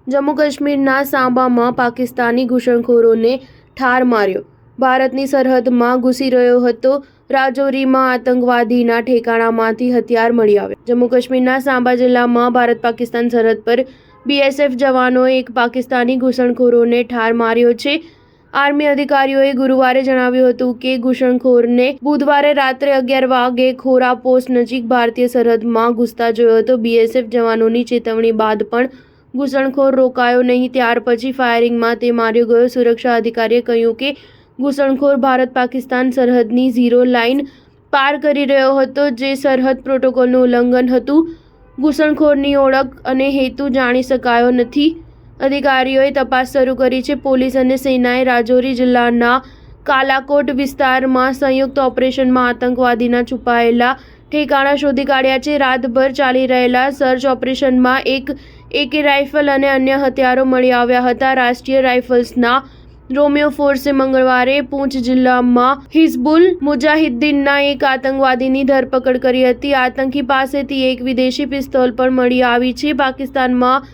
જમ્મુ કાશ્મીરના સાંબામાં પાકિસ્તાની ઘૂસણખોરોને ઠાર માર્યો। ભારતની સરહદમાં ઘૂસી રહ્યો હતો। રાજૌરીમાં આતંકવાદીના ઠેકાણામાંથી હથિયાર મળી આવ્યા। જમ્મુ કાશ્મીરના સાંબા જિલ્લામાં ભારત પાકિસ્તાન સરહદ પર બીએસએફ જવાનોએ એક પાકિસ્તાની ઘૂસણખોરોને ઠાર માર્યો છે। આર્મી અધિકારીઓએ ગુરુવારે જણાવ્યું હતું કે ઘૂસણખોરને બુધવારે રાત્રે 11 વાગે ખોરા પોસ્ટ નજીક ભારતીય સરહદમાં ઘૂસતા જોયો હતો। બીએસએફ જવાનોની ચેતવણી બાદ પણ ઘૂસણખોર રોકાયો નહીં। ત્યાર પછી ફાયરિંગમાં તે માર્યો ગયો। સુરક્ષા અધિકારીએ કહ્યું કે ઘૂસણખોર ભારત પાકિસ્તાન સરહદની ઝીરો લાઇન પાર કરી રહ્યો હતો, જે સરહદ પ્રોટોકોલનું ઉલ્લંઘન હતું। ઘૂસણખોરની ઓળખ અને હેતુ જાણી શકાયો નથી। અધિકારીઓએ તપાસ શરૂ કરી છે। પોલીસ અને સેનાએ રાજૌરી જિલ્લાના કાલાકોટ વિસ્તારમાં સંયુક્ત ઓપરેશનમાં આતંકવાદીના છુપાયેલા ઠેકાણા શોધી કાઢ્યા છે। રાતભર ચાલી રહેલા સર્ચ ઓપરેશનમાં એક AK રાઇફલ અને અન્ય હથિયારો મળી આવ્યા હતા। રાષ્ટ્રીય રાઇફલ્સના રોમિયો ફોર્સે મંગળવારે પૂંછ જિલ્લામાં હિઝબુલ મુજાહિદ્દીનના એક આતંકવાદીની ધરપકડ કરી હતી। આતંકી પાસેથી એક વિદેશી પિસ્તોલ પણ મળી આવી છે। પાકિસ્તાનમાં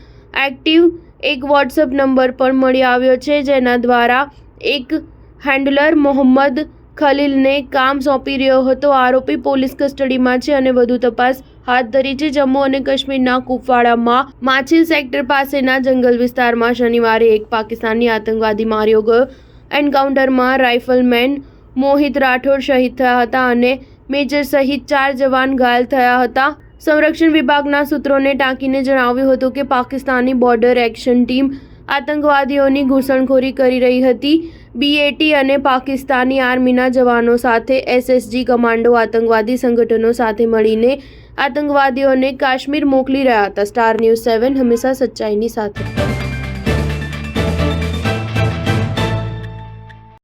એક્ટિવ એક વોટ્સએપ નંબર પણ મળી આવ્યો છે, જેના દ્વારા એક હેન્ડલર મોહમ્મદ ખલીલને કામ સોંપી રહ્યો હતો। આરોપી પોલીસ કસ્ટડીમાં છે અને વધુ તપાસ હાથ ધરી છે। જમ્મુ અને કાશ્મીરના કુપવાડામાં માછિલ સેક્ટર પાસેના જંગલ વિસ્તારમાં શનિવારે એક પાકિસ્તાની આતંકવાદી માર્યો ગયો। એન્કાઉન્ટરમાં રાઇફલમેન મોહિત રાઠોડ શહીદ થયા હતા અને મેજર સહિત 4 જવાન ઘાયલ થયા હતા। સંરક્ષણ વિભાગના સૂત્રોને ટાંકીને જણાવ્યું હતું કે પાકિસ્તાની બોર્ડર એક્શન ટીમ આતંકવાદીઓની ઘૂસણખોરી કરી રહી હતી। BAT અને પાકિસ્તાની આર્મીના જવાનો સાથે SSG કમાન્ડો આતંકવાદી સંગઠનો સાથે મળીને આતંકવાદીઓને કાશ્મીર મોકલી રહ્યા હતા। સ્ટાર ન્યૂઝ 7 હંમેશા સચ્ચાઈની સાથે।